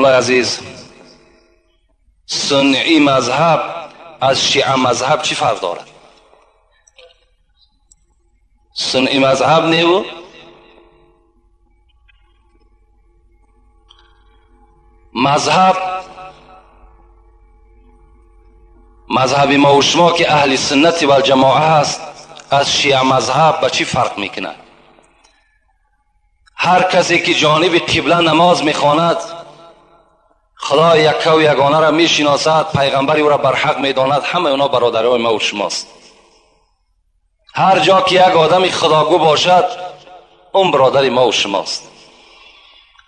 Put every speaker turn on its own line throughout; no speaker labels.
داملای عزیز، سنی مذهب از شیعه مذهب چی فرق دارد؟ سنی مذهب نیو مذهب ما و شما که اهل سنت و الجماعه هست از شیعه مذهب به چی فرق میکنه؟ هر کسی که جانب قبله نماز میخواند خدا یکه و یگانه را میشناسد، پیغمبری او را بر حق میداند، همه اونا برادرای ما و شماست. هر جا که یک آدم خداگو باشد اون برادر ما و شماست.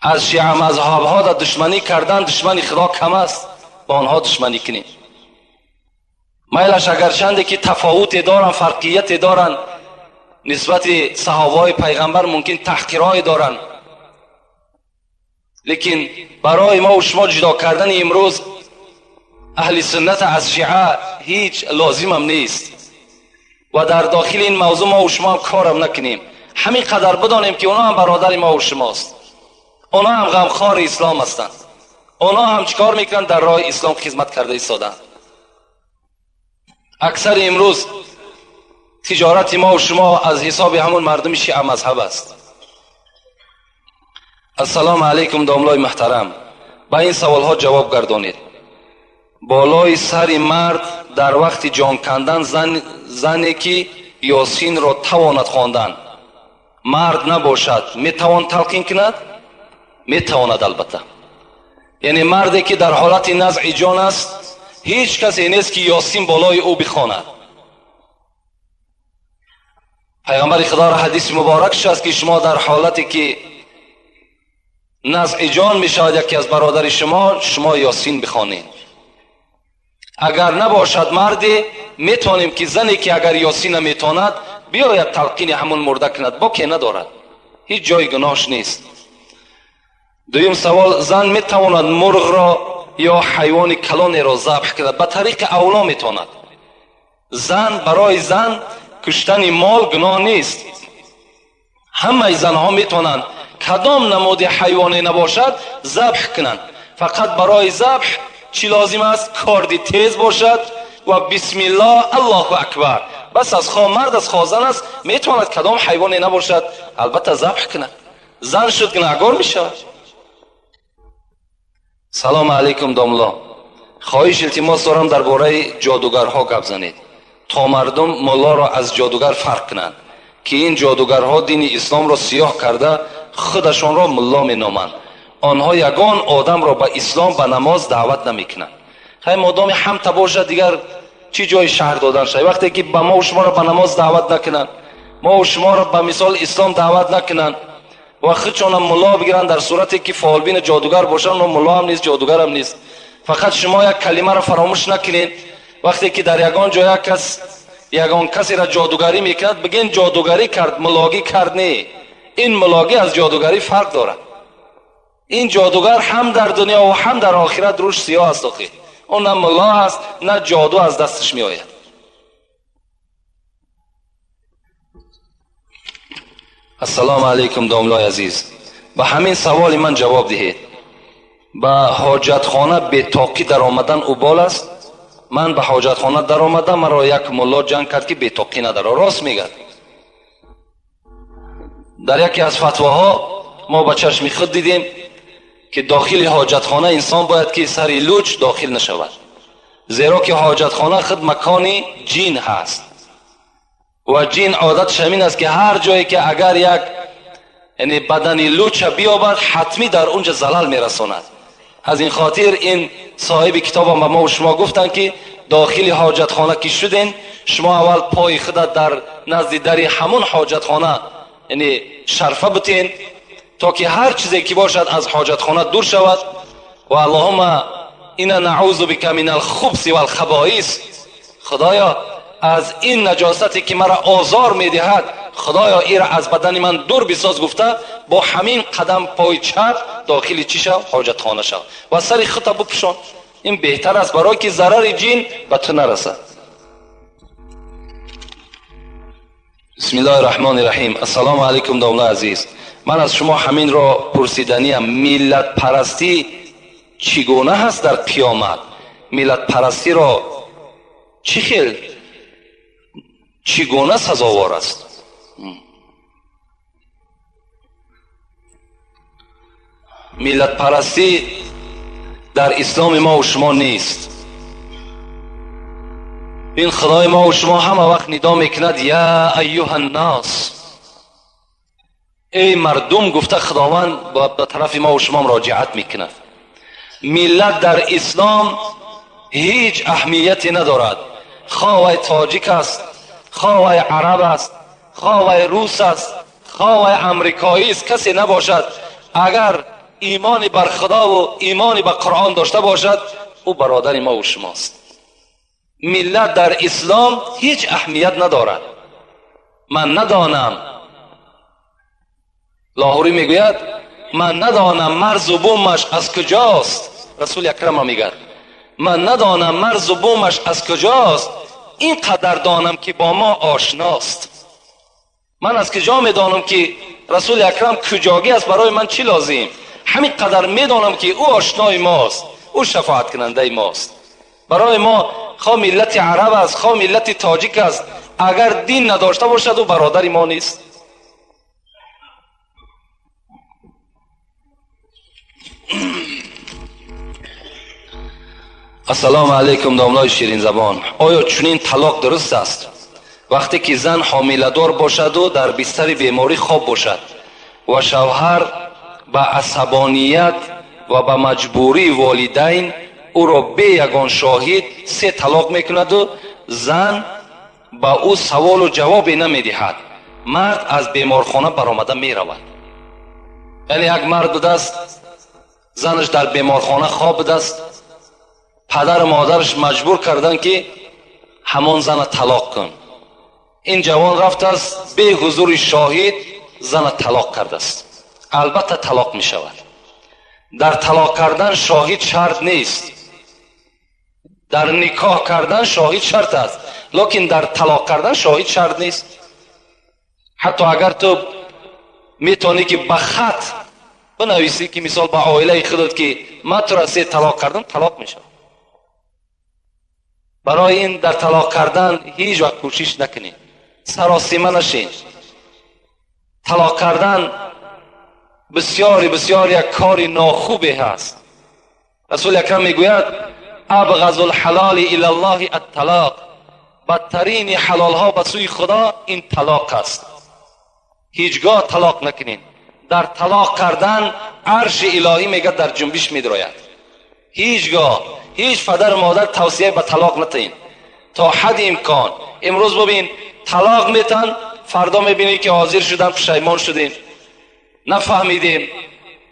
از شیعه مذهب ها در دشمنی کردن، دشمنی خدا کم است، با آنها دشمنی کنیم. میلش اگرچنده که تفاوت دارن، فرقیت دارن، نسبت صحابه پیغمبر ممکن تحقیرای دارن، لیکن برای ما و شما جدا کردن امروز اهل سنت از شیعه هیچ لازم هم نیست و در داخل این موضوع ما و شما هم کارم نکنیم. همین قدر بدانیم که اونا هم برادر ما و شماست، اونا هم غمخوار اسلام هستند، اونا هم چیکار میکنن؟ در راه اسلام خدمت کرده ایستادن. اکثر امروز تجارت ما و شما از حساب همون مردم شیعه مذهب است. السلام علیکم داملای محترم، با این سوال ها جواب گردانید. بالای سر مرد در وقت جان کندن زنی که یاسین را تواند خواندن مرد نباشد میتوان تلقین کند؟ میتواند البته. یعنی مردی که در حالت نزع جان است هیچ کسی نیست که یاسین بالای او بخواند. پیغمبر خدا را حدیث مبارکش است که شما در حالتی که نزع جان میشود یکی از برادر شما یاسین بخوانید. اگر نباشد مردی میتونیم که زنی که اگر یاسین میتواند بیاید تلقین همون مرده کند، با که ندارد، هیچ جای گناهش نیست. دویم سوال، زن میتواند مرغ را یا حیوان کلان را ذبح کند؟ به طریق اولا میتواند. زن برای زن کشتن مال گناه نیست، همه زنها میتونند کدام نماد حیوانی نباشد ذبح کنند. فقط برای ذبح چی لازم است؟ کاردی تیز باشد و بسم الله الله اکبر. بس از خواه مرد از خواه زن است میتواند کدام حیوانی نباشد البته ذبح کنند. زن شد گناهکار میشود. سلام علیکم داملا، خواهش التماس دارم درباره جادوگرها گپ زنید تا مردم ملا را از جادوگر فرق کنند که این جادوگرها دین اسلام را سیاه کرده خودشان را ملا می نامند. آنها یگان آدم را به اسلام به نماز دعوت نمی کنند. خیلی مادام هم باشد دیگر چی جای شهر دادن شد؟ وقتی که به ما و شما را به نماز دعوت نکنند، ما و شما را به مثال اسلام دعوت نکنند و خودشان هم ملا بگیرند، در صورتی که فعالبین جادوگر باشند و ملا هم نیست جادوگر هم نیست. فقط شما یک کلمه را فراموش نکنید. وقتی که در یگان کسی را جادوگری میکند بگین جادوگری کرد، ملاگی کرد. نه، این ملاگی از جادوگری فرق دارد. این جادوگر هم در دنیا و هم در آخرت روش سیاه است. اون نه ملا است نه جادو از دستش می آید. السلام علیکم داملای عزیز، به همین سوال من جواب دهید. به حاجتخانه بی‌طاقی در آمدن اوبال است؟ من به حاجتخانه در آمدم، مرا یک ملا جنگ کرد که بی‌طاقی نداره. راست میگه. در یکی از فتواها ما به چشم خود دیدیم که داخل حاجتخانه انسان باید که سر لوچ داخل نشود، زیرا که حاجتخانه خود مکان جین هست و جین عادتش همین است که هر جایی که اگر یک یعنی بدن لوچ بیابد حتمی در اونجا زلال میرساند. از این خاطر این صاحب کتاب هم به ما و شما گفتن که داخل حاجتخانه که شدین شما اول پای خودت در نزد در همون حاجتخانه یعنی شرفه بتین تا که هر چیزی که باشد از حاجتخانه دور شود. و اللهم اینا نعوذ بک من الخبث والخبائث، خدایا از این نجاستی که مرا آزار میدهد خدایا این را از بدن من دور بساز. گفته با همین قدم پای چپ داخل چی شو؟ حاجتخانه شو و سر خطا بپوشان. این بهتر است برای که ضرر جین به تو نرسد. بسم الله الرحمن الرحیم. السلام علیکم داملا عزیز، من از شما همین را پرسیدنیم. ملت پرستی چگونه هست در قیامت ملت پرستی را چگونه سزاوار است. ملت پرستی در اسلام ما و شما نیست. این خدای ما و شما همه وقت ندا میکند یا ایها الناس، ای مردم گفته خداوند به طرف ما و شما مراجعت میکند. ملت در اسلام هیچ اهمیتی ندارد، خواه تاجیک است، خواه عرب است، خواه روس است، خواه امریکایی است، کسی نباشد اگر ایمانی بر خدا و ایمانی به قرآن داشته باشد او برادر ما و شماست. ملت در اسلام هیچ اهمیت ندارد. من ندانم، لاهوری میگوید من ندانم مرز و بومش از کجاست. رسول اکرم میگه من ندانم مرز و بومش از کجاست، اینقدر دانم که با ما آشناست. من از کجا میدانم که رسول اکرم کجاگی است؟ برای من چی لازم؟ همین قدر میدانم که او آشنای ماست، او شفاعت کننده ماست. برای ما خواه ملت عرب است، خواه ملت تاجیک است، اگر دین نداشته باشد او برادر ما نیست. السلام علیکم داملای شیرین زبان. آیا چنین طلاق درست است؟ وقتی که زن حامله‌دار باشد و در بستر بیماری خواب باشد و شوهر به عصبانیت و به مجبوری والدین او را به یگان شاهد 3 طلاق میکند و زن با او سوال و جوابی نمیدهد، مرد از بیمارخانه برآمده میرود. یعنی یک مرد بوده است زنش در بیمارخانه خواب بوده است، پدر و مادرش مجبور کردن که همان زن طلاق کن. این جوان رفته است به حضور شاهد زن طلاق کرده است. البته طلاق می شود. در طلاق کردن شاهد شرط نیست، در نکاح کردن شاهد شرط است، لیکن در طلاق کردن شاهد شرط نیست. حتی اگر تو میتونی که به خط بنویسی که مثال با عائله خودت که من تو را 3 طلاق کردم، طلاق می شود. برای این در طلاق کردن هیچ وقت کوشش نکنید، سراسیمه نشین. طلاق کردن بسیار یک کار ناخوبی هست. رسول اکرم میگوید ابغض الحلال الی الله الطلاق، بدترین حلال ها به سوی خدا این طلاق است. هیچگاه طلاق نکنین. در طلاق کردن عرش الهی میگه در جنبش میدراید. هیچگاه هیچ پدر و مادر توصیه به طلاق نتین تا حد امکان. امروز ببین طلاق میتن، فردا میبینی که حاضر شدن پشیمان شدیم، نفهمیدیم،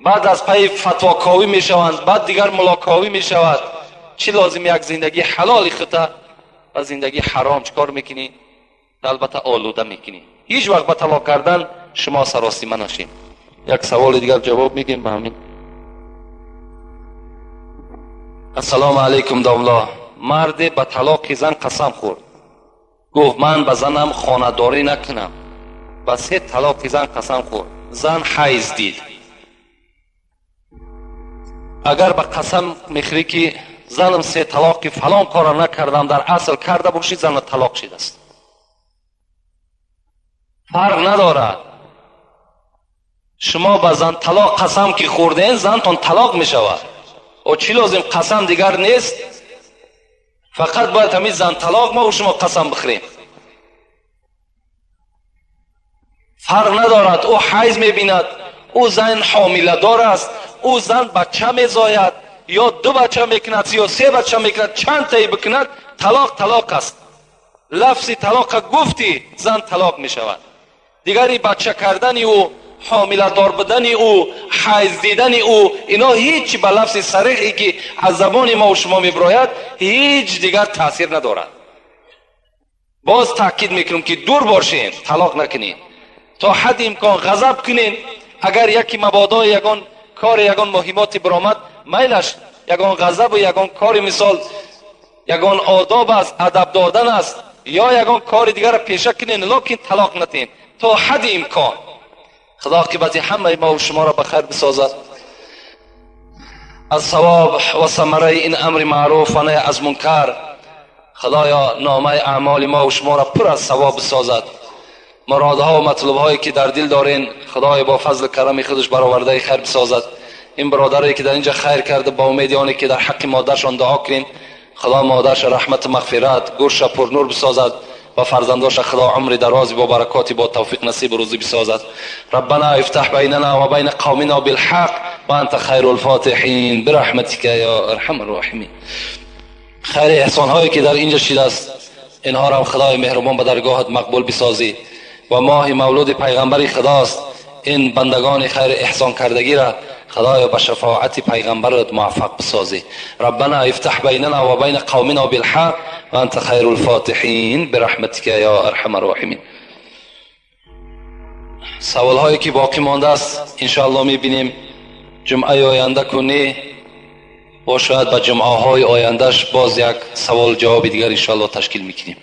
بعد از پای فتواکاوی میشوند، بعد دیگر ملاکاوی میشود. چی لازم یک زندگی حلال خطا و زندگی حرام چکار میکنی؟ البته آلوده میکنی. هیچ وقت به طلاق کردن شما سراسیمه نشین. یک سوال دیگر جواب میگیم به همین. السلام علیکم داملا. مرد به طلاق زن قسم خورد، گفت من به زنم خانه‌داری نکنم. به 3 طلاق زن قسم خورد. زن حیض دید. اگر به قسم میخوری که زنم 3 طلاق که فلان کار نکردم، در اصل کرده باشی، زن طلاق شده است. فرق ندارد. شما به زن طلاق قسم که خوردین، زنتون طلاق میشود. و چی لازم؟ قسم دیگر نیست، فقط باید همین زن طلاق ما و شما قسم بخوریم. فرق ندارد. او حیض میبیند، او زن حامله دار است، او زن بچه میزاید، یا 2 بچه میکند یا 3 بچه میکند، چند تایی بکند، طلاق است. لفظ طلاق گفتی زن طلاق میشود. دیگری بچه کردن او، حامله دار بدن او، حیض دیدن او، اینا هیچ به لفظ صریحی که از زبان ما و شما میبراید هیچ دیگر تاثیر ندارد. باز تاکید میکنم که دور باشین، طلاق نکنین. تا حد امکان غضب کنین. اگر یکی مبادا یگان کار یگان مهماتی برآمد، میلش یگان غضب و یگان کار مثال یگان آداب است، ادب دادن است، یا یگان کار دیگر پیشه کنین، لیکن طلاق نتین تا حد امکان. خدا عاقبت همه ما و شما را بخیر بسازد. از ثواب و ثمره این امر معروف و نهی از منکر. خدایا نامه اعمال ما و شما را پر از ثواب بسازد. مرادها و مطلوبهایی که در دل دارین خدای با فضل کرم خودش برآورده خیر بسازد. این برادری که در اینجا خیر کرده با امید آنی که در حق مادرشان دعا کنیم خدا مادرش رحمت و مغفرت گورش پر نور بسازد و فرزنداش خدا عمر درازی با برکاتی با توفیق نصیب روزی بسازد. ربنا افتح بیننا و بین قومنا بالحق و انت خیر الفاتحین برحمتک یا ارحم الراحمین. خیر احسان هایی که در اینجا شده است اینها را خدای مهربان به درگاهت مقبول بسازی و ماه مولود پیغمبر خداست. این بندگان خیر احسان کردگی را خدایا به شفاعت پیغمبرت موفق بسازی. ربنا افتح بیننا و بین قومنا بالحق و انت خیر الفاتحین برحمتک یا ارحم الراحمین. سوال هایی که باقی مانده است انشاءالله میبینیم جمعه آینده کنی و شاید به جمعه های آیندهش باز یک سوال جواب دیگر انشاءالله تشکیل میکنیم.